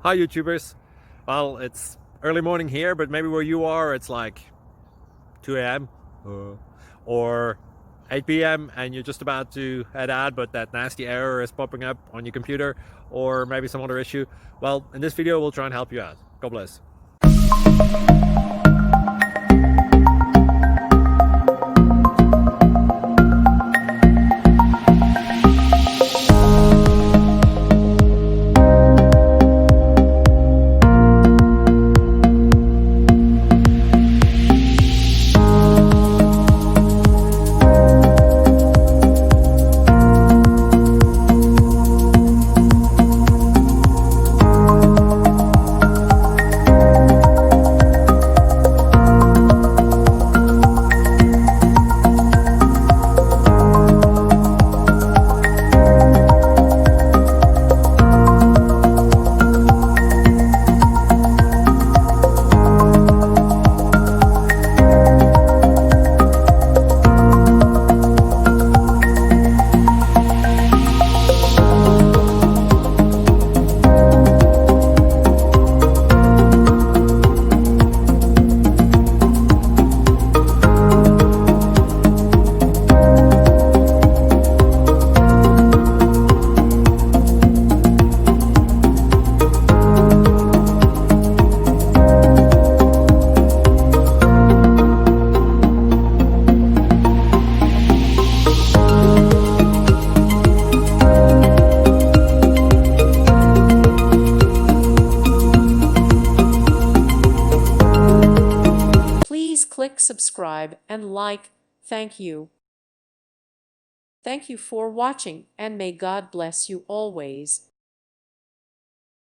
Hi YouTubers. Well, it's early morning here, but maybe where you are it's like 2 a.m. or 8 p.m. and you're just about to head out, but that nasty error is popping up on your computer, or maybe some other issue. Well, in this video we'll try and help you out. God bless. Please click subscribe and like. Thank you. Thank you for watching, and may God bless you always.